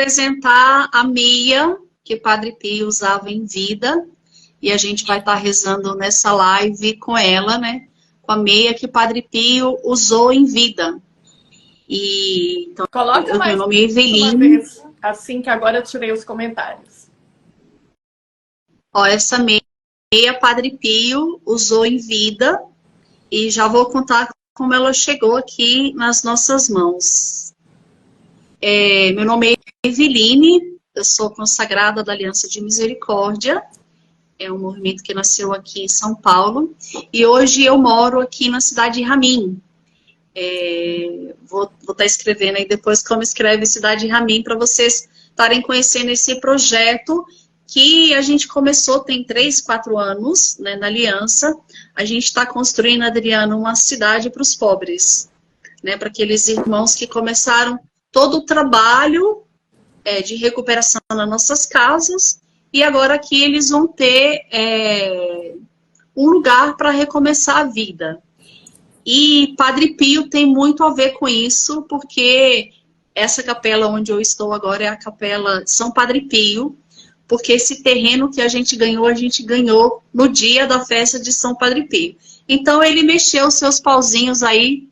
apresentar a meia que o Padre Pio usava em vida. E a gente vai estar rezando nessa live com ela, né? Com a meia que o Padre Pio usou em vida. E, então, Coloca mais meu nome é uma Eveline. vez, assim que agora eu tirei os comentários. Ó, essa meia Padre Pio usou em vida. E já vou contar como ela chegou aqui nas nossas mãos. Meu nome é Eveline, eu sou consagrada da Aliança de Misericórdia. É um movimento que nasceu aqui em São Paulo. E hoje eu moro aqui na cidade de Ramin. Vou estar escrevendo aí depois como escreve Cidade de Ramin para vocês estarem conhecendo esse projeto que a gente começou tem 3, 4 anos, né, na Aliança. A gente está construindo, Adriano, uma cidade para os pobres, né, para aqueles irmãos que começaram todo o trabalho de recuperação nas nossas casas e agora aqui eles vão ter um lugar para recomeçar a vida. E Padre Pio tem muito a ver com isso, porque essa capela onde eu estou agora é a capela São Padre Pio, porque esse terreno que a gente ganhou no dia da festa de São Padre Pio. Então ele mexeu os seus pauzinhos aí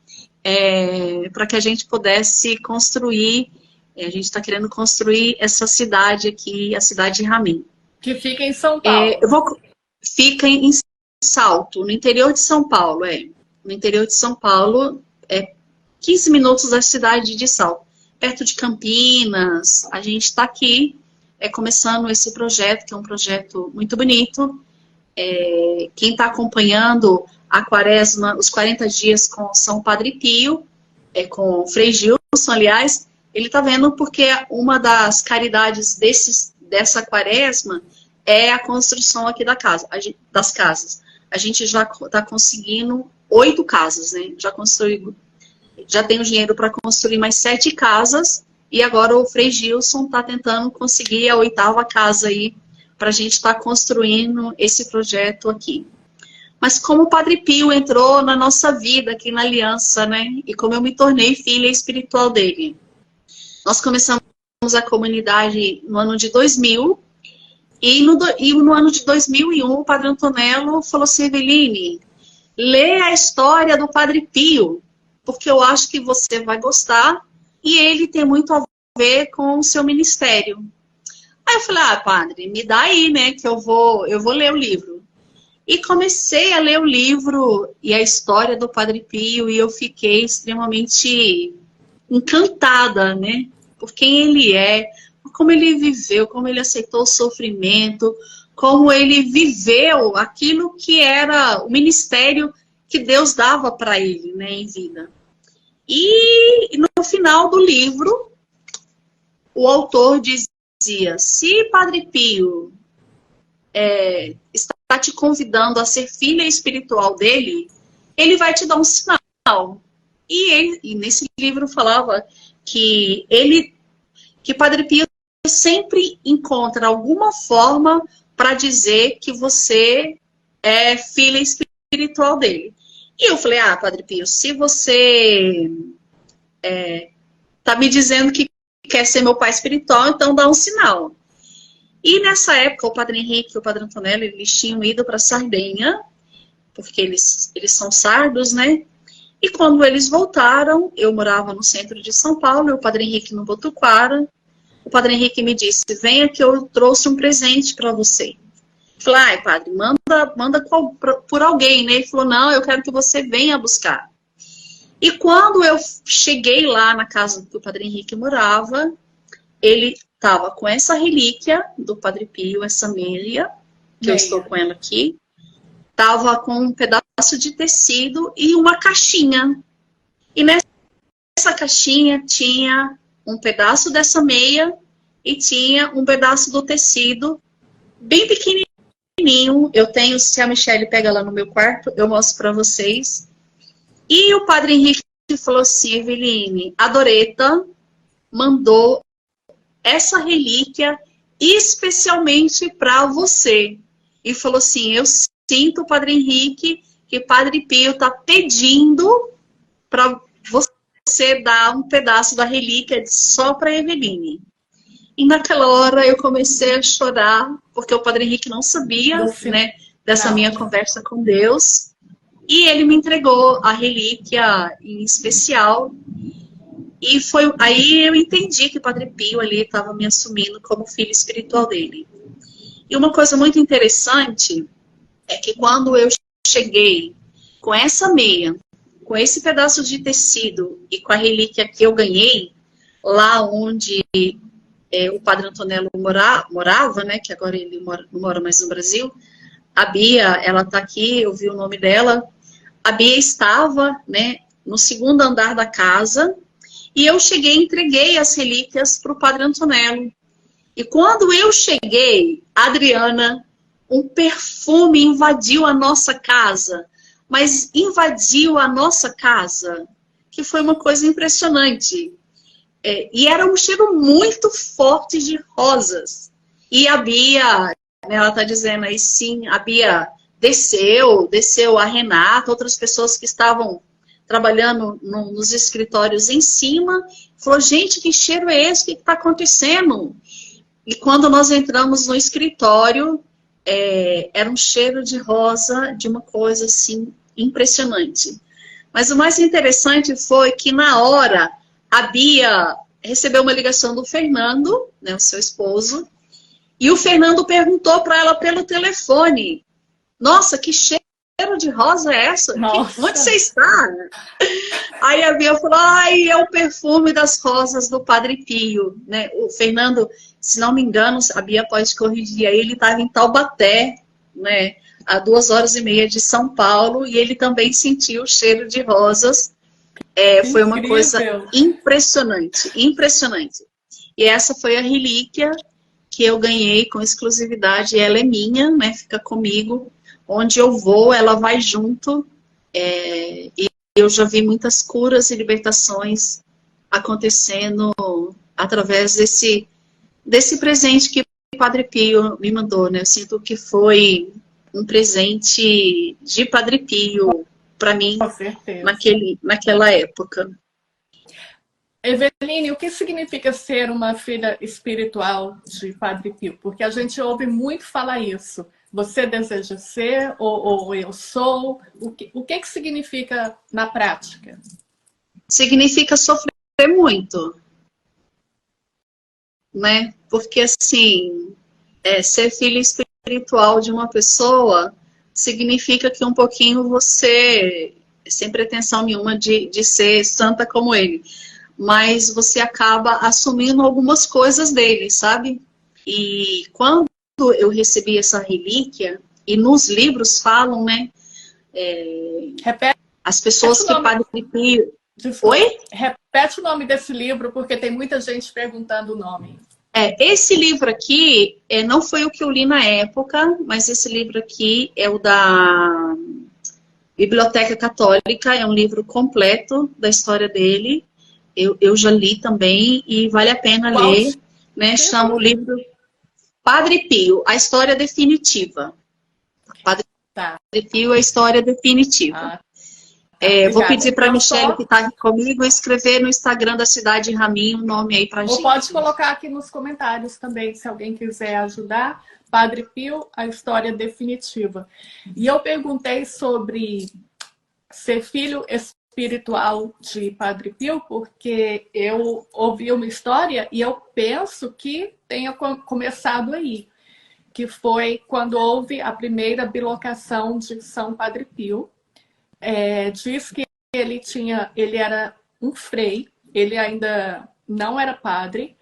para que a gente pudesse construir, a gente está querendo construir essa cidade aqui, a cidade de Ramin. Que fica em São Paulo. Fica em Salto, no interior de São Paulo, no interior de São Paulo, 15 minutos da cidade de Salto, perto de Campinas. A gente está aqui começando esse projeto, que é um projeto muito bonito. Quem está acompanhando a Quaresma, os 40 dias com São Padre Pio, com Frei Gilson, aliás, ele está vendo porque uma das caridades dessa Quaresma é a construção aqui das casas. A gente já está conseguindo 8 casas, né? Já tem o dinheiro para construir mais 7 casas, e agora o Frei Gilson está tentando conseguir a 8ª casa aí, para a gente estar construindo esse projeto aqui. Mas como o Padre Pio entrou na nossa vida aqui na Aliança, né? E como eu me tornei filha espiritual dele. Nós começamos a comunidade no ano de 2000, e no ano de 2001 o Padre Antonello falou assim: Eveline, lê a história do Padre Pio, porque eu acho que você vai gostar, e ele tem muito a ver com o seu ministério. Aí eu falei: padre, me dá aí, né, que eu vou ler o livro. E comecei a ler o livro e a história do Padre Pio, e eu fiquei extremamente encantada, né, por quem ele é, por como ele viveu, como ele aceitou o sofrimento, como ele viveu aquilo que era o ministério que Deus dava para ele, né, em vida. E no final do livro, o autor dizia: se Padre Pio está te convidando a ser filha espiritual dele, ele vai te dar um sinal. E nesse livro falava que Padre Pio sempre encontra alguma forma para dizer que você é filha espiritual dele. E eu falei: Padre Pio, se você tá me dizendo que quer ser meu pai espiritual, então dá um sinal. E nessa época, o Padre Henrique e o Padre Antonello, eles tinham ido para Sardenha, porque eles são sardos, né? E quando eles voltaram, eu morava no centro de São Paulo, e o Padre Henrique no Botuquara. O Padre Henrique me disse: venha que eu trouxe um presente para você. Eu falei: padre, manda por alguém, né? Ele falou: não, eu quero que você venha buscar. E quando eu cheguei lá na casa que o Padre Henrique morava, ele estava com essa relíquia do Padre Pio, essa meia, que eu estou com ela aqui. Estava com um pedaço de tecido e uma caixinha. E nessa caixinha tinha um pedaço dessa meia e tinha um pedaço do tecido bem pequenininho. Eu tenho, se a Michelle pega lá no meu quarto, eu mostro para vocês. E o Padre Henrique falou assim: Eveline, a Doreta mandou essa relíquia especialmente para você. E falou assim: eu sinto, Padre Henrique, que Padre Pio está pedindo para você dar um pedaço da relíquia só para Eveline. E naquela hora eu comecei a chorar, porque o Padre Henrique não sabia, né, dessa minha conversa com Deus. E ele me entregou a relíquia em especial. E foi aí eu entendi que o Padre Pio ali estava me assumindo como filho espiritual dele. E uma coisa muito interessante é que quando eu cheguei com essa meia, com esse pedaço de tecido e com a relíquia que eu ganhei, lá onde o Padre Antonello morava, né, que agora ele não mora mais no Brasil, a Bia, ela está aqui, eu vi o nome dela, a Bia estava, né, no segundo andar da casa, e eu cheguei e entreguei as relíquias para o Padre Antonello. E quando eu cheguei, Adriana, um perfume invadiu a nossa casa, mas invadiu a nossa casa, que foi uma coisa impressionante. E era um cheiro muito forte de rosas. E a Bia, né, ela está dizendo aí sim, a Bia desceu a Renata, outras pessoas que estavam trabalhando nos escritórios em cima, falou, gente, que cheiro é esse? O que está acontecendo? E quando nós entramos no escritório, era um cheiro de rosa, de uma coisa assim, impressionante. Mas o mais interessante foi que na hora, a Bia recebeu uma ligação do Fernando, né, o seu esposo, e o Fernando perguntou para ela pelo telefone, nossa, que cheiro de rosa é essa? Onde você está? Aí a Bia falou, ai, é o perfume das rosas do Padre Pio, né? O Fernando, se não me engano, a Bia pode corrigir, aí ele estava em Taubaté, né? A 2h30 de São Paulo, e ele também sentiu o cheiro de rosas. Foi uma coisa impressionante, impressionante. E essa foi a relíquia que eu ganhei com exclusividade, ela é minha, né? Fica comigo. Onde eu vou, ela vai junto. E eu já vi muitas curas e libertações acontecendo através desse presente que o Padre Pio me mandou, né? Eu sinto que foi um presente de Padre Pio para mim naquela época. Eveline, o que significa ser uma filha espiritual de Padre Pio? Porque a gente ouve muito falar isso. Você deseja ser ou eu sou? O que significa na prática? Significa sofrer muito, né? Porque assim, ser filho espiritual de uma pessoa significa que um pouquinho você, sem pretensão nenhuma de ser santa como ele, mas você acaba assumindo algumas coisas dele, sabe? E quando eu recebi essa relíquia, e nos livros falam, né? As pessoas que Padre Pio... Oi? Repete o nome desse livro, porque tem muita gente perguntando o nome. Esse livro aqui não foi o que eu li na época, mas esse livro aqui é o da Biblioteca Católica, é um livro completo da história dele. Eu já li também e vale a pena ler, né? Chama o livro Padre Pio, a história definitiva. Padre Pio, a história definitiva. Vou pedir para a Michelle, que está aqui comigo, escrever no Instagram da Cidade Raminho o nome aí para a gente. Ou pode colocar aqui nos comentários também, se alguém quiser ajudar. Padre Pio, a história definitiva. E eu perguntei sobre ser filho espiritual de Padre Pio, porque eu ouvi uma história e eu penso que tenha começado aí, que foi quando houve a primeira bilocação de São Padre Pio. Diz que ele era um frei, ele ainda não era padre,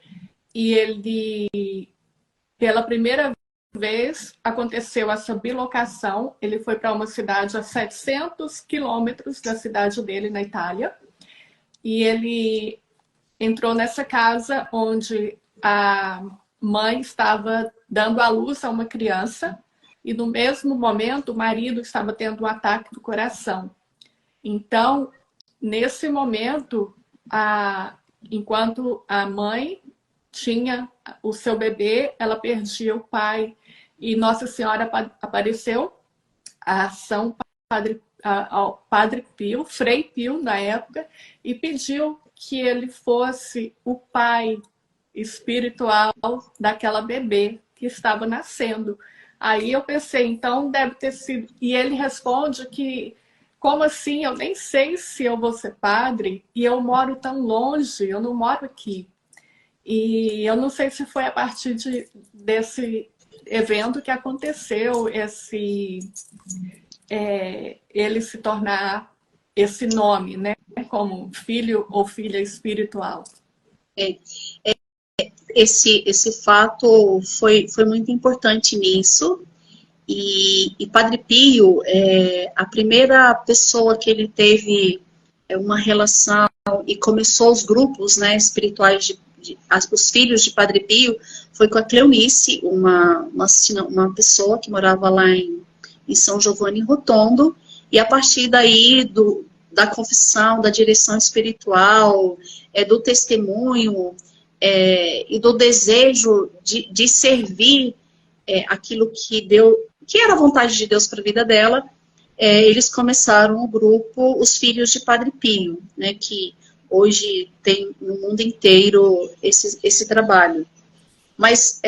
e ele, pela primeira vez, aconteceu essa bilocação. Ele foi para uma cidade a 700 quilômetros da cidade dele, na Itália, e ele entrou nessa casa onde a mãe estava dando à luz a uma criança, e no mesmo momento o marido estava tendo um ataque do coração. Então, nesse momento, enquanto a mãe tinha o seu bebê, ela perdia o pai, e Nossa Senhora apareceu ao Padre Pio, Frei Pio na época, e pediu que ele fosse o pai espiritual daquela bebê que estava nascendo. Aí eu pensei, então deve ter sido... E ele responde que, como assim? Eu nem sei se eu vou ser padre e eu moro tão longe, eu não moro aqui. E eu não sei se foi a partir desse evento que aconteceu, ele se tornar esse nome, né? Como filho ou filha espiritual. Esse fato foi muito importante nisso. E Padre Pio, a primeira pessoa que ele teve uma relação e começou os grupos, né, espirituais os filhos de Padre Pio, foi com a Cleonice, uma pessoa que morava lá em São Giovanni Rotondo, e a partir daí da confissão, da direção espiritual, do testemunho e do desejo de servir aquilo que era a vontade de Deus para a vida dela, eles começaram o grupo Os Filhos de Padre Pio, né, que hoje tem no mundo inteiro esse trabalho. Mas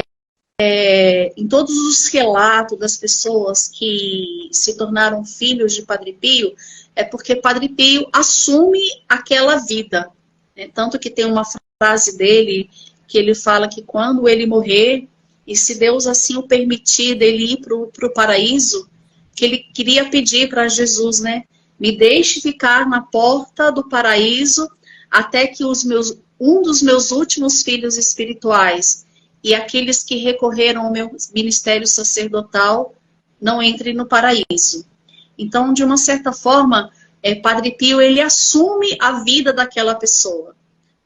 em todos os relatos das pessoas que se tornaram filhos de Padre Pio, é porque Padre Pio assume aquela vida. Né? Tanto que tem uma frase dele que ele fala que quando ele morrer, e se Deus assim o permitir dele ir para o paraíso, que ele queria pedir para Jesus, né? Me deixe ficar na porta do paraíso até que um dos meus últimos filhos espirituais e aqueles que recorreram ao meu ministério sacerdotal não entrem no paraíso. Então, de uma certa forma, Padre Pio, ele assume a vida daquela pessoa.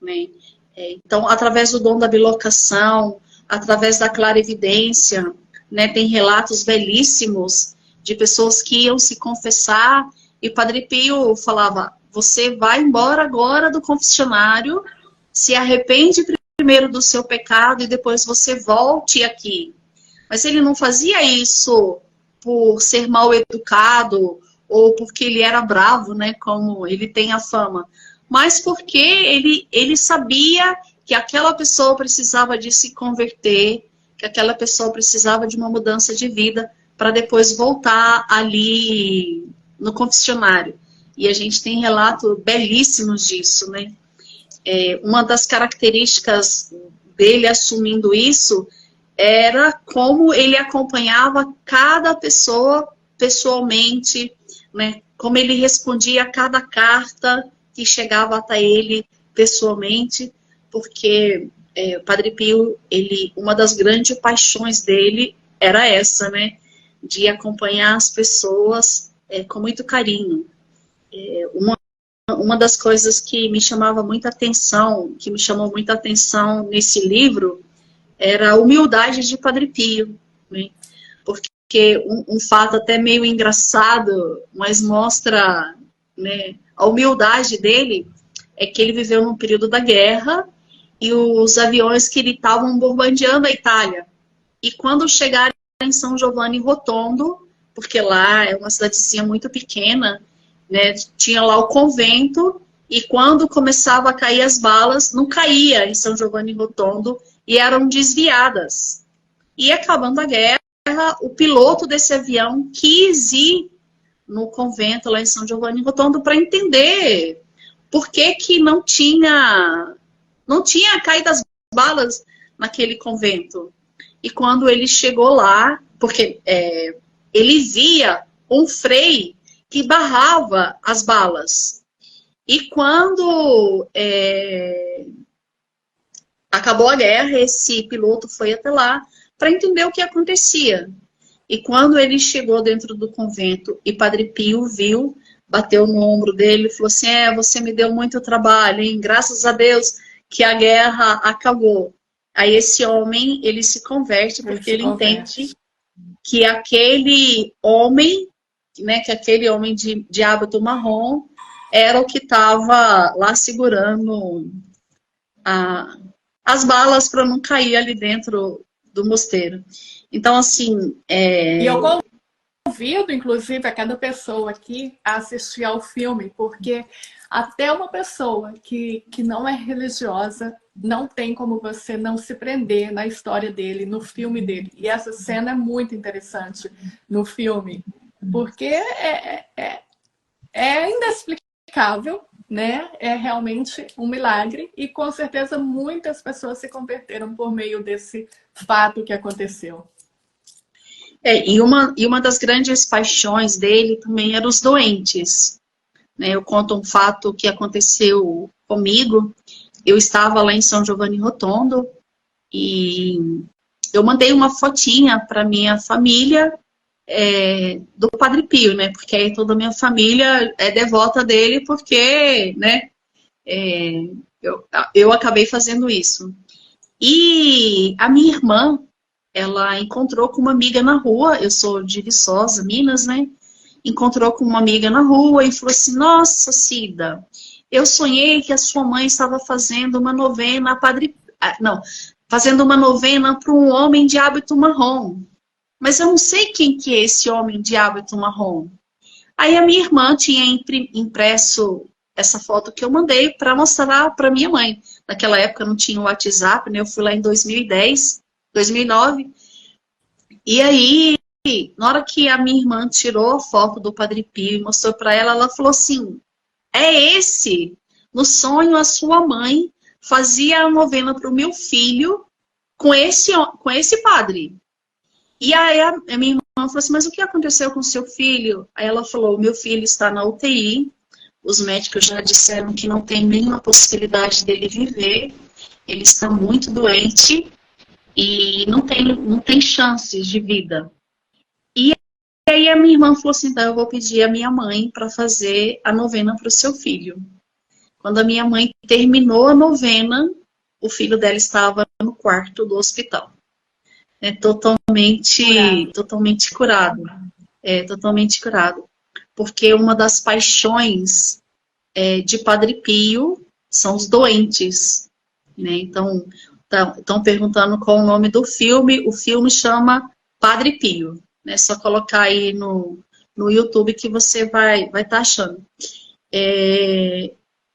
Né? Então, através do dom da bilocação, através da clarividência, né, tem relatos belíssimos de pessoas que iam se confessar e Padre Pio falava, você vai embora agora do confessionário, se arrepende primeiro do seu pecado e depois você volte aqui. Mas ele não fazia isso por ser mal educado ou porque ele era bravo, né, como ele tem a fama, mas porque ele sabia que aquela pessoa precisava de se converter, que aquela pessoa precisava de uma mudança de vida para depois voltar ali no confessionário. E a gente tem relatos belíssimos disso, né? Uma das características dele assumindo isso era como ele acompanhava cada pessoa pessoalmente, né? Como ele respondia a cada carta que chegava até ele pessoalmente, porque o Padre Pio, uma das grandes paixões dele era essa, né? De acompanhar as pessoas com muito carinho. Uma das coisas que me chamava muita atenção, que me chamou muita atenção nesse livro, era a humildade de Padre Pio, né? Porque um fato até meio engraçado, mas mostra, né, a humildade dele, é que ele viveu num período da guerra e os aviões que ele estavam bombardeando a Itália. E quando chegaram em São Giovanni Rotondo, porque lá é uma cidadezinha muito pequena, né, tinha lá o convento, e quando começava a cair as balas, não caía em São Giovanni Rotondo e eram desviadas. E acabando a guerra, o piloto desse avião quis ir no convento lá em São Giovanni Rotondo para entender por que não tinha caído as balas naquele convento. E quando ele chegou lá, porque ele via um frei que barrava as balas. E quando acabou a guerra, esse piloto foi até lá para entender o que acontecia. E quando ele chegou dentro do convento e Padre Pio viu, bateu no ombro dele e falou assim, você me deu muito trabalho, hein? Graças a Deus que a guerra acabou. Aí esse homem, ele se converte porque ele entende que aquele homem, né, que aquele homem de hábito marrom era o que estava lá segurando as balas para não cair ali dentro do mosteiro. Então, assim... E eu convido, inclusive, a cada pessoa aqui a assistir ao filme, porque até uma pessoa que não é religiosa não tem como você não se prender na história dele, no filme dele. E essa cena é muito interessante no filme, porque é inexplicável, né? É realmente um milagre e com certeza muitas pessoas se converteram por meio desse fato que aconteceu. E uma das grandes paixões dele também eram os doentes, né? Eu conto um fato que aconteceu comigo. Eu estava lá em São Giovanni Rotondo e eu mandei uma fotinha para minha família do Padre Pio, né? Porque aí toda a minha família é devota dele, porque, né? Eu acabei fazendo isso. E a minha irmã, ela encontrou com uma amiga na rua. Eu sou de Viçosa, Minas, né? Encontrou com uma amiga na rua e falou assim: nossa, Cida, eu sonhei que a sua mãe estava fazendo uma novena a Padre... Não, fazendo uma novena para um homem de hábito marrom. Mas eu não sei quem que é esse homem de hábito marrom. Aí a minha irmã tinha impresso essa foto que eu mandei para mostrar para minha mãe. Naquela época não tinha o WhatsApp, né? Eu fui lá em 2010, 2009. E aí, na hora que a minha irmã tirou a foto do Padre Pio e mostrou para ela, ela falou assim: é esse. No sonho, a sua mãe fazia a novena para o meu filho com esse padre. E aí a minha irmã falou assim: mas o que aconteceu com seu filho? Aí ela falou: meu filho está na UTI, os médicos já disseram que não tem nenhuma possibilidade dele viver, ele está muito doente e não tem chances de vida. E aí a minha irmã falou assim: então eu vou pedir a minha mãe para fazer a novena para o seu filho. Quando a minha mãe terminou a novena, o filho dela estava no quarto do hospital. Totalmente curado. Totalmente curado. Porque uma das paixões de Padre Pio são os doentes. Né? Então, estão perguntando qual o nome do filme. O filme chama Padre Pio. É só colocar aí no YouTube que você vai estar achando.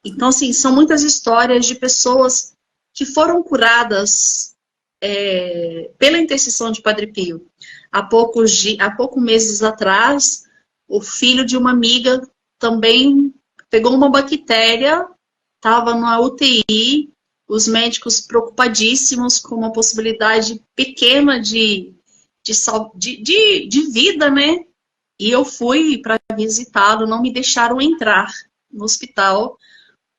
Então, assim, são muitas histórias de pessoas que foram curadas pela intercessão de Padre Pio. Há poucos meses atrás, o filho de uma amiga também pegou uma bactéria, estava na UTI, os médicos preocupadíssimos com uma possibilidade pequena de vida, né? E eu fui para visitá-lo, não me deixaram entrar no hospital,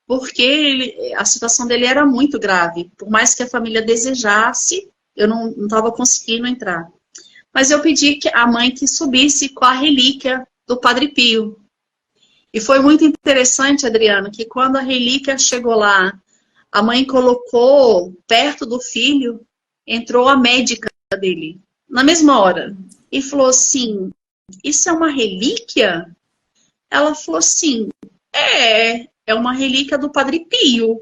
porque a situação dele era muito grave. Por mais que a família desejasse, eu não estava conseguindo entrar. Mas eu pedi que a mãe que subisse com a relíquia do Padre Pio. E foi muito interessante, Adriano, que quando a relíquia chegou lá, a mãe colocou perto do filho, entrou a médica dele, na mesma hora, e falou assim: isso é uma relíquia? Ela falou assim: é uma relíquia do Padre Pio.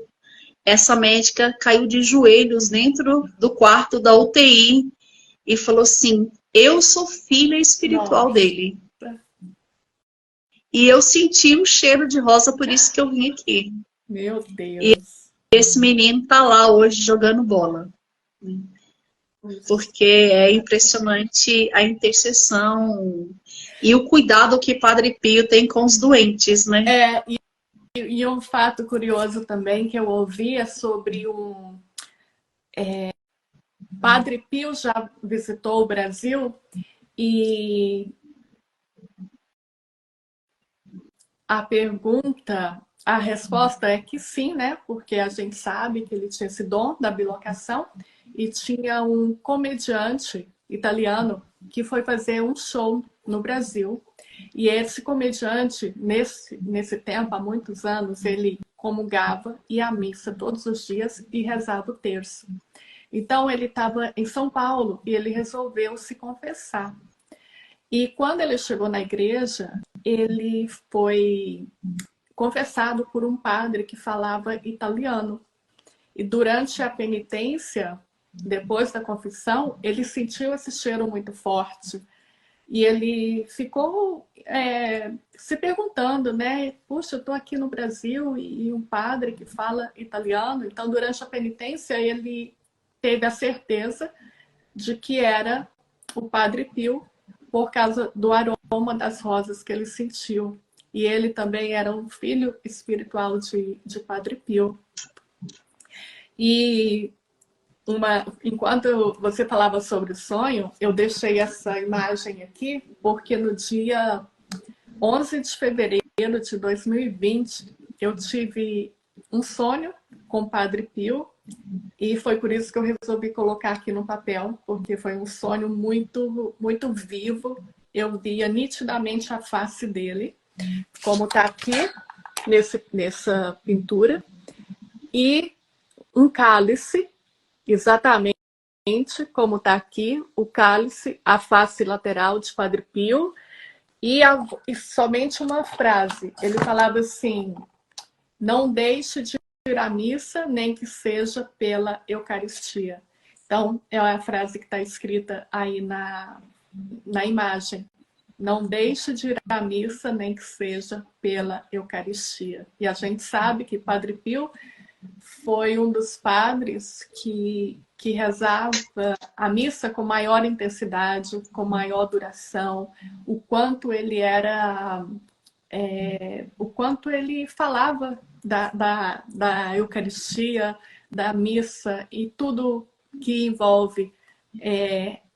Essa médica caiu de joelhos dentro do quarto da UTI e falou assim: eu sou filha espiritual dele. E eu senti um cheiro de rosa, por isso que eu vim aqui. Meu Deus. E esse menino tá lá hoje jogando bola. Porque é impressionante a intercessão e o cuidado que Padre Pio tem com os doentes, né? E um fato curioso também que eu ouvi é sobre Padre Pio já visitou o Brasil e a resposta é que sim, né? Porque a gente sabe que ele tinha esse dom da bilocação e tinha um comediante italiano que foi fazer um show no Brasil. E esse comediante, nesse tempo, há muitos anos, ele comungava, ia à missa todos os dias e rezava o terço. Então, ele estava em São Paulo e ele resolveu se confessar. E quando ele chegou na igreja, ele foi confessado por um padre que falava italiano. E durante a penitência, depois da confissão, ele sentiu esse cheiro muito forte. E ele ficou se perguntando, né? Puxa, eu estou aqui no Brasil e um padre que fala italiano. Então, durante a penitência, ele teve a certeza de que era o Padre Pio por causa do aroma das rosas que ele sentiu. E ele também era um filho espiritual de Padre Pio. E enquanto você falava sobre o sonho, eu deixei essa imagem aqui, porque no dia 11 de fevereiro de 2020, eu tive um sonho com o Padre Pio, e foi por isso que eu resolvi colocar aqui no papel, porque foi um sonho muito, muito vivo. Eu via nitidamente a face dele, como está aqui nessa pintura, e um cálice, exatamente como está aqui, o cálice, a face lateral de Padre Pio, e somente uma frase. Ele falava assim: não deixe de ir à missa, nem que seja pela Eucaristia. Então, é a frase que está escrita aí na imagem. Não deixe de ir à missa, nem que seja pela Eucaristia. E a gente sabe que Padre Pio foi um dos padres que rezava a missa com maior intensidade, com maior duração, o quanto ele era, o quanto ele falava da Eucaristia, da missa e tudo que envolve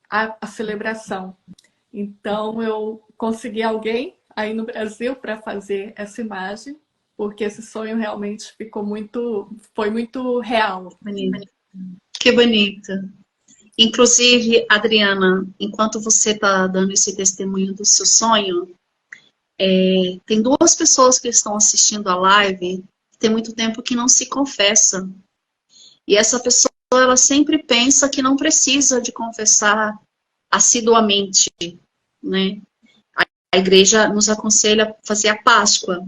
a celebração. Então, eu consegui alguém aí no Brasil para fazer essa imagem, porque esse sonho realmente foi muito real. Que bonito. Inclusive, Adriana, enquanto você está dando esse testemunho do seu sonho, tem duas pessoas que estão assistindo a live, que tem muito tempo que não se confessa. E essa pessoa, ela sempre pensa que não precisa de confessar assiduamente, né? A igreja nos aconselha a fazer a Páscoa,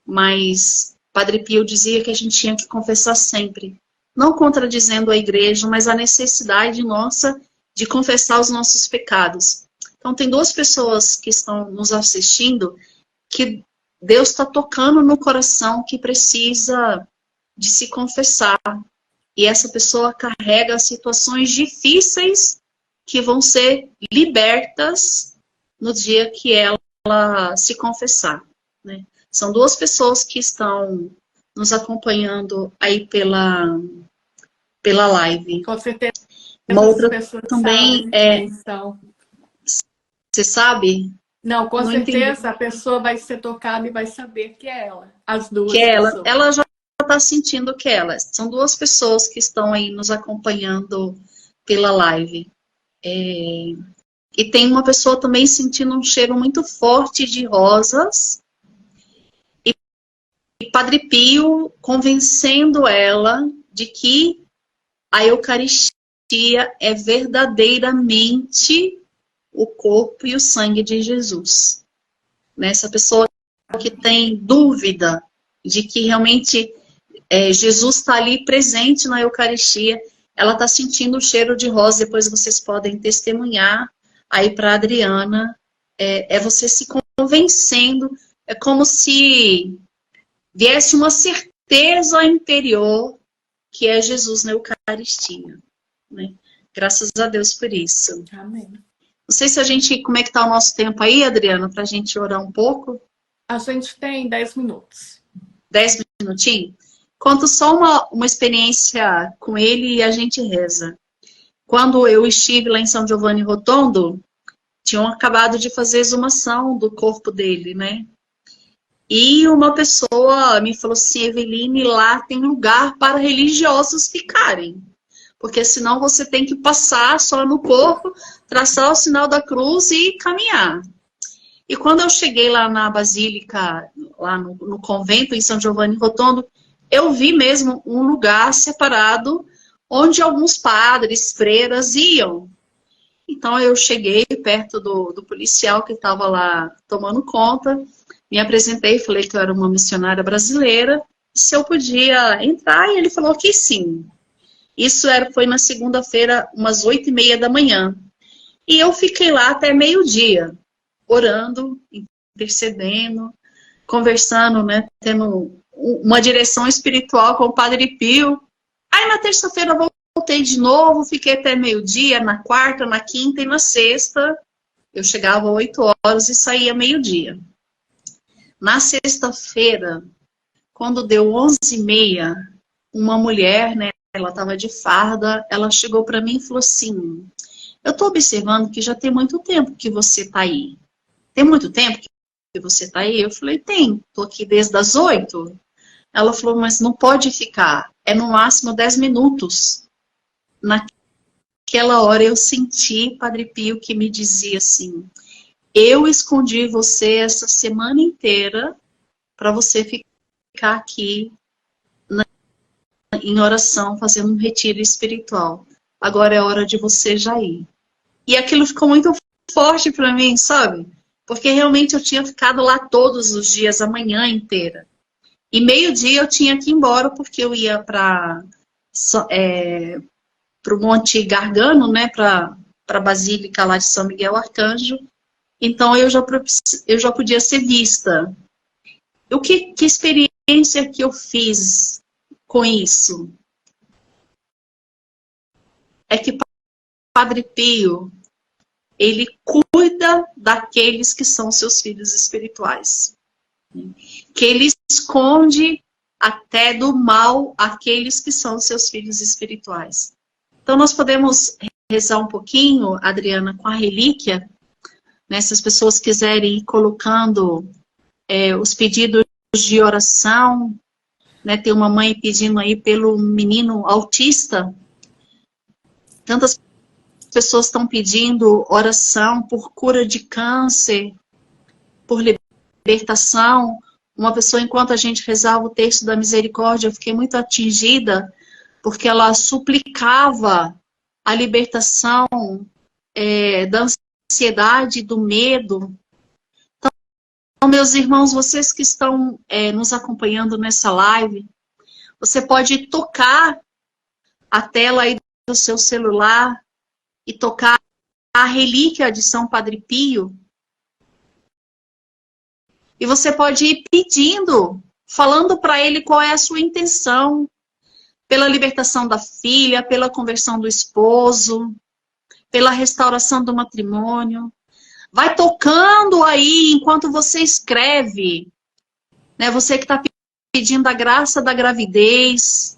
mas Padre Pio dizia que a gente tinha que confessar sempre. Não contradizendo a igreja, mas a necessidade nossa de confessar os nossos pecados. Então, tem duas pessoas que estão nos assistindo que Deus está tocando no coração que precisa de se confessar. E essa pessoa carrega situações difíceis que vão ser libertas no dia que ela se confessar, né? São duas pessoas que estão nos acompanhando aí pela live. Com certeza. Uma outra também então. Você sabe? Não, com certeza a pessoa vai ser tocada e vai saber que é ela. As duas que pessoas. Ela já está sentindo que ela. São duas pessoas que estão aí nos acompanhando pela live. E tem uma pessoa também sentindo um cheiro muito forte de rosas. E Padre Pio convencendo ela de que a Eucaristia é verdadeiramente o corpo e o sangue de Jesus. Essa pessoa que tem dúvida de que realmente Jesus está ali presente na Eucaristia, ela está sentindo o cheiro de rosa. Depois vocês podem testemunhar aí para a Adriana. Você se convencendo, é como se viesse uma certeza interior que é Jesus na Eucaristia, né? Graças a Deus por isso. Amém. Não sei se como é que está o nosso tempo aí, Adriana, para a gente orar um pouco? A gente tem 10 minutos. 10 minutinhos? Conto só uma experiência com ele e a gente reza. Quando eu estive lá em São Giovanni Rotondo, tinham acabado de fazer exumação do corpo dele, né? E uma pessoa me falou assim: Eveline, lá tem lugar para religiosos ficarem. Porque senão você tem que passar só no corpo, traçar o sinal da cruz e caminhar. E quando eu cheguei lá na Basílica, lá no convento em São Giovanni Rotondo, eu vi mesmo um lugar separado onde alguns padres, freiras iam. Então eu cheguei perto do policial que estava lá tomando conta, me apresentei, falei que eu era uma missionária brasileira, se eu podia entrar, e ele falou que sim. Isso foi na segunda-feira, umas 8h30 da manhã. E eu fiquei lá até meio-dia, orando, intercedendo, conversando, né, tendo uma direção espiritual com o Padre Pio. Aí na terça-feira eu voltei de novo, fiquei até meio-dia, na quarta, na quinta e na sexta. Eu chegava às 8 horas e saía meio-dia. Na sexta-feira, quando deu 11h30, uma mulher, né, ela estava de farda, ela chegou para mim e falou assim: eu estou observando que já tem muito tempo que você está aí. Tem muito tempo que você está aí? Eu falei, tem, estou aqui desde as 8. Ela falou, mas não pode ficar, é no máximo 10 minutos. Naquela hora eu senti Padre Pio que me dizia assim: eu escondi você essa semana inteira para você ficar aqui em oração, fazendo um retiro espiritual. Agora é hora de você já ir. E aquilo ficou muito forte para mim, sabe? Porque realmente eu tinha ficado lá todos os dias, a manhã inteira. E meio-dia eu tinha que ir embora, porque eu ia para o Monte Gargano, né? Para a Basílica lá de São Miguel Arcanjo. Então eu já podia ser vista. Que experiência que eu fiz com isso? É que Padre Pio, ele cuida daqueles que são seus filhos espirituais. Que ele esconde até do mal aqueles que são seus filhos espirituais. Então nós podemos rezar um pouquinho, Adriana, com a relíquia, né? Se as pessoas quiserem ir colocando os pedidos de oração, né? Tem uma mãe pedindo aí pelo menino autista. Tantas pessoas estão pedindo oração por cura de câncer, por libertação. Uma pessoa, enquanto a gente rezava o texto da misericórdia, eu fiquei muito atingida, porque ela suplicava a libertação da ansiedade, do medo. Então, meus irmãos, vocês que estão nos acompanhando nessa live, você pode tocar a tela aí do seu celular e tocar a relíquia de São Padre Pio. E você pode ir pedindo, falando para ele qual é a sua intenção, pela libertação da filha, pela conversão do esposo, pela restauração do matrimônio. Vai tocando aí enquanto você escreve, né? Você que está pedindo a graça da gravidez,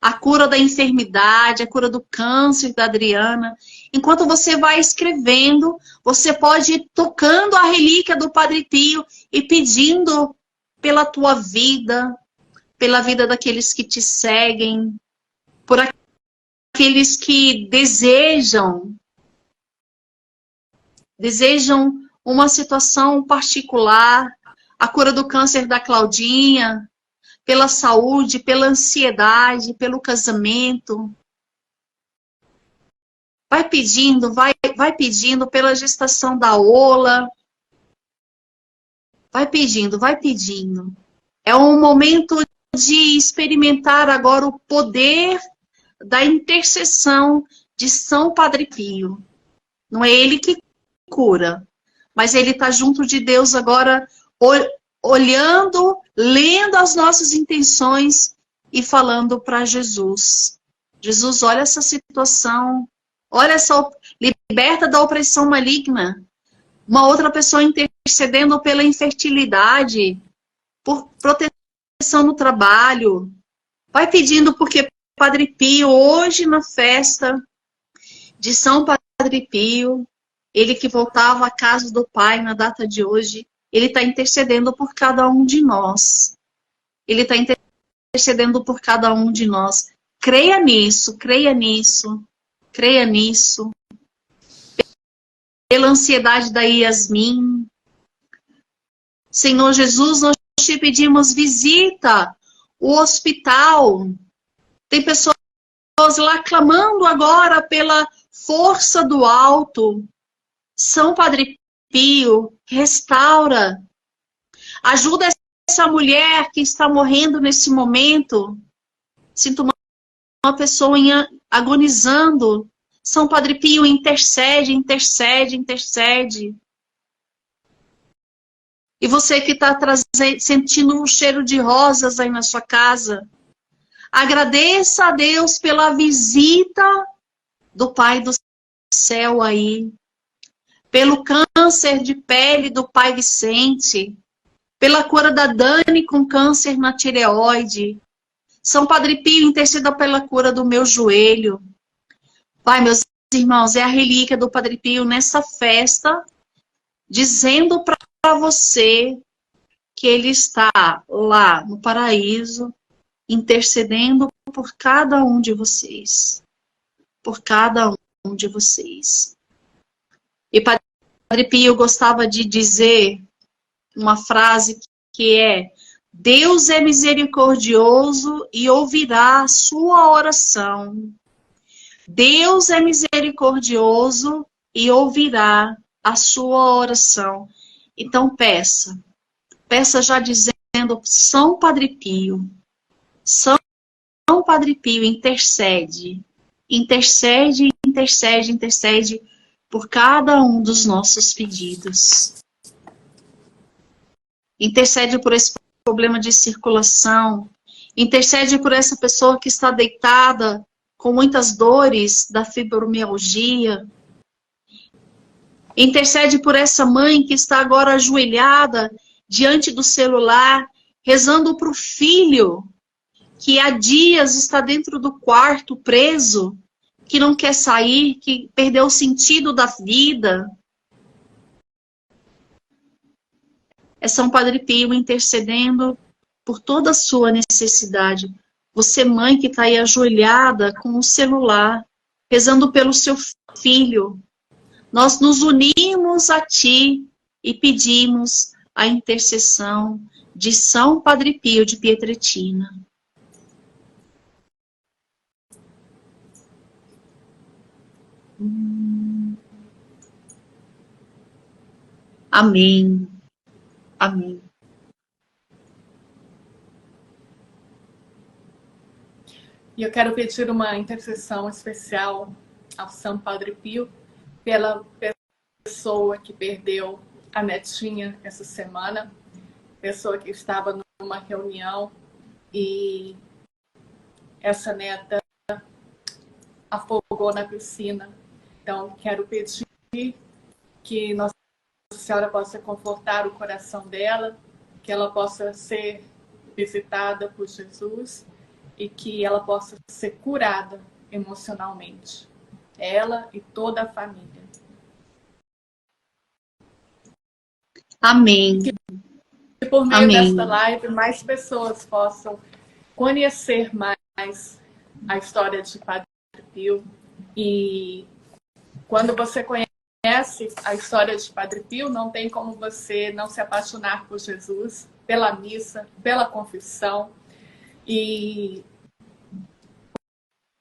a cura da enfermidade, a cura do câncer da Adriana. Enquanto você vai escrevendo, você pode ir tocando a relíquia do Padre Pio e pedindo pela tua vida, pela vida daqueles que te seguem, por aqueles que desejam uma situação particular, a cura do câncer da Claudinha, pela saúde, pela ansiedade, pelo casamento. Vai pedindo, vai pedindo pela gestação da Ola. Vai pedindo, vai pedindo. É um momento de experimentar agora o poder da intercessão de São Padre Pio. Não é ele que cura, mas ele está junto de Deus agora, olhando, lendo as nossas intenções e falando para Jesus. Jesus, olha essa situação, olha essa, liberta da opressão maligna. Uma outra pessoa intercedendo pela infertilidade, por proteção no trabalho. Vai pedindo, porque Padre Pio, hoje na festa de São Padre Pio, ele que voltava à casa do Pai na data de hoje, ele está intercedendo por cada um de nós. Ele está intercedendo por cada um de nós. Creia nisso, creia nisso, creia nisso. Pela ansiedade da Yasmin. Senhor Jesus, nós te pedimos, visita o hospital. Tem pessoas lá clamando agora pela força do alto. São Padre Pio, restaura. Ajuda essa mulher que está morrendo nesse momento. Sinto uma pessoa agonizando. São Padre Pio, intercede, intercede, intercede. E você que está sentindo um cheiro de rosas aí na sua casa, agradeça a Deus pela visita do Pai do céu aí, pelo câncer de pele do Pai Vicente, pela cura da Dani com câncer na tireoide. São Padre Pio, interceda pela cura do meu joelho. Pai, meus irmãos, é a relíquia do Padre Pio nessa festa, dizendo para você que ele está lá no paraíso, intercedendo por cada um de vocês. Por cada um de vocês. E Padre Pio gostava de dizer uma frase que é: Deus é misericordioso e ouvirá a sua oração. Deus é misericordioso e ouvirá a sua oração. Então peça. Peça já dizendo: São Padre Pio. São Padre Pio, intercede. Intercede, intercede, intercede por cada um dos nossos pedidos. Intercede por esse problema de circulação. Intercede por essa pessoa que está deitada com muitas dores da fibromialgia. Intercede por essa mãe que está agora ajoelhada diante do celular, rezando para o filho que há dias está dentro do quarto preso, que não quer sair, que perdeu o sentido da vida. É São Padre Pio intercedendo por toda a sua necessidade. Você, mãe, que está aí ajoelhada com o celular, rezando pelo seu filho. Nós nos unimos a ti e pedimos a intercessão de São Padre Pio de Pietrelcina. Amém. Amém. E eu quero pedir uma intercessão especial ao São Padre Pio pela pessoa que perdeu a netinha essa semana, pessoa que estava numa reunião e essa neta afogou na piscina. Então, quero pedir que Nossa Senhora possa confortar o coração dela, que ela possa ser visitada por Jesus e que ela possa ser curada emocionalmente. Ela e toda a família. Amém. Que por meio Amém. desta live mais pessoas possam conhecer mais a história de Padre Pio. E quando você conhece a história de Padre Pio, não tem como você não se apaixonar por Jesus, pela missa, pela confissão. E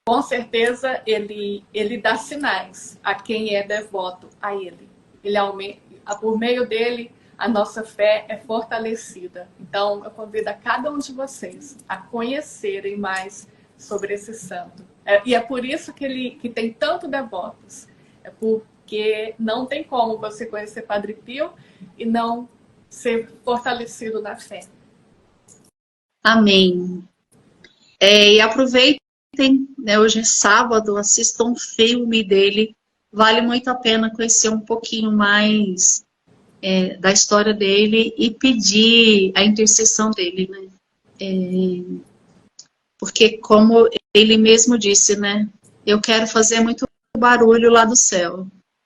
com certeza ele dá sinais a quem é devoto a ele. Por meio dele, a nossa fé é fortalecida. Então, eu convido a cada um de vocês a conhecerem mais sobre esse santo. E é por isso que tem tanto devotos. É porque não tem como você conhecer Padre Pio e não ser fortalecido na fé. Amém. E aproveitem, né, hoje é sábado, assistam um filme dele. Vale muito a pena conhecer um pouquinho mais da história dele e pedir a intercessão dele, né? Porque, como ele mesmo disse, né? Eu quero fazer muito barulho lá do céu.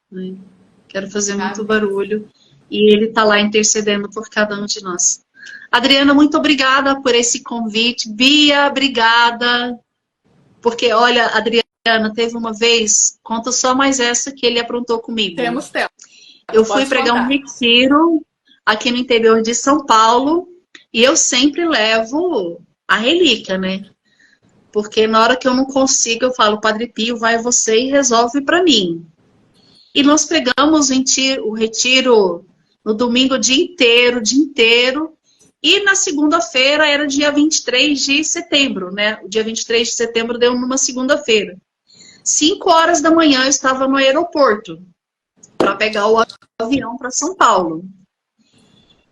Né? Quero fazer muito barulho. E ele está lá intercedendo por cada um de nós. Adriana, muito obrigada por esse convite. Bia, obrigada. Porque, olha, Adriana, teve uma vez, conta só mais essa que ele aprontou comigo. Temos tempo. Eu fui pregar um retiro aqui no interior de São Paulo e eu sempre levo a relíquia, né? Porque na hora que eu não consigo, eu falo, Padre Pio, vai você e resolve para mim. E nós pregamos o retiro no domingo o dia inteiro. E na segunda-feira era dia 23 de setembro, né? O dia 23 de setembro deu numa segunda-feira. 5 horas da manhã eu estava no aeroporto para pegar o avião para São Paulo.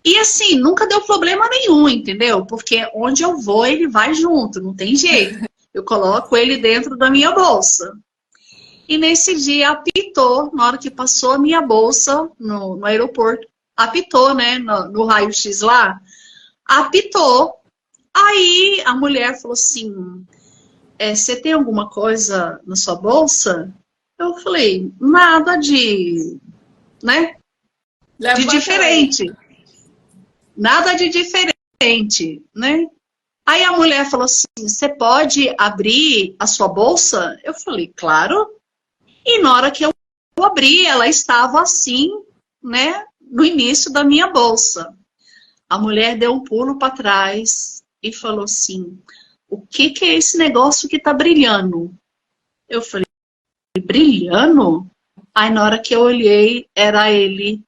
E assim, nunca deu problema nenhum, entendeu? Porque onde eu vou, ele vai junto, não tem jeito. Eu coloco ele dentro da minha bolsa. E nesse dia apitou, na hora que passou a minha bolsa no aeroporto, apitou, né, no raio-x lá, apitou. Aí a mulher falou assim, você tem alguma coisa na sua bolsa? Eu falei, nada né, de diferente. Nada de diferente, né? Aí a mulher falou assim, você pode abrir a sua bolsa? Eu falei, claro. E na hora que eu abri, ela estava assim, né, no início da minha bolsa. A mulher deu um pulo para trás e falou assim, o que é esse negócio que está brilhando? Eu falei, brilhando? Aí na hora que eu olhei, era ele.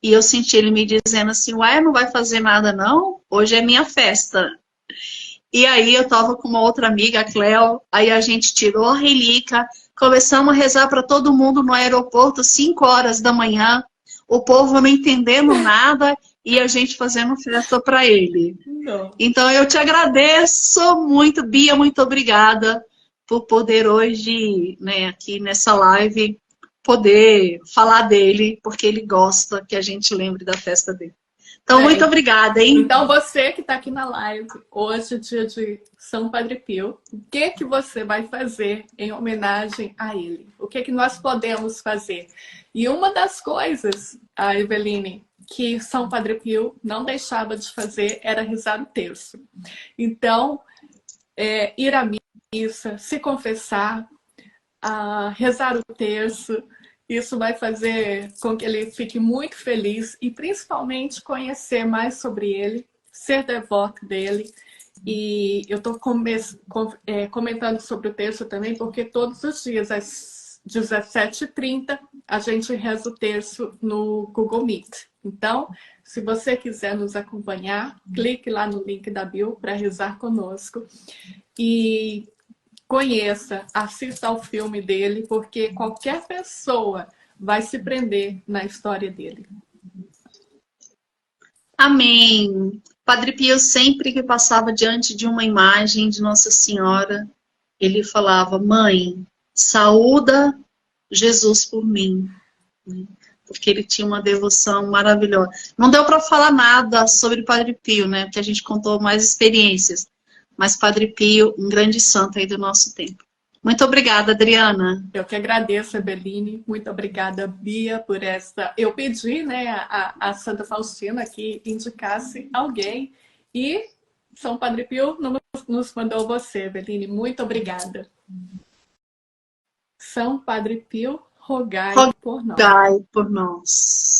E eu senti ele me dizendo assim, ué, não vai fazer nada não? Hoje é minha festa. E aí eu tava com uma outra amiga, a Cleo, aí a gente tirou a relíquia, começamos a rezar para todo mundo no aeroporto, 5 horas da manhã, o povo não entendendo nada e a gente fazendo festa para ele. Não. Então eu te agradeço muito, Bia, muito obrigada por poder hoje, né, aqui nessa live, poder falar dele, porque ele gosta que a gente lembre da festa dele. Então, muito obrigada, hein? Então, você que está aqui na live, hoje, dia de São Padre Pio, o que você vai fazer em homenagem a ele? O que nós podemos fazer? E uma das coisas, a Eveline, que São Padre Pio não deixava de fazer era rezar o terço. Então, ir à missa, se confessar, rezar o terço, isso vai fazer com que ele fique muito feliz e principalmente conhecer mais sobre ele, ser devoto dele. E eu estou comentando sobre o terço também, porque todos os dias, às 17h30, a gente reza o terço no Google Meet. Então, se você quiser nos acompanhar, clique lá no link da bio para rezar conosco. E conheça, assista ao filme dele, porque qualquer pessoa vai se prender na história dele. Amém. Padre Pio, sempre que passava diante de uma imagem de Nossa Senhora, ele falava, mãe, saúda Jesus por mim. Porque ele tinha uma devoção maravilhosa. Não deu para falar nada sobre Padre Pio, né? Porque a gente contou mais experiências. Mas Padre Pio, um grande santo aí do nosso tempo. Muito obrigada, Adriana. Eu que agradeço, Eveline. Muito obrigada, Bia, por essa... Eu pedi, né, a Santa Faustina que indicasse alguém. E São Padre Pio nos mandou você, Eveline. Muito obrigada. São Padre Pio, rogai por nós. Rogai por nós.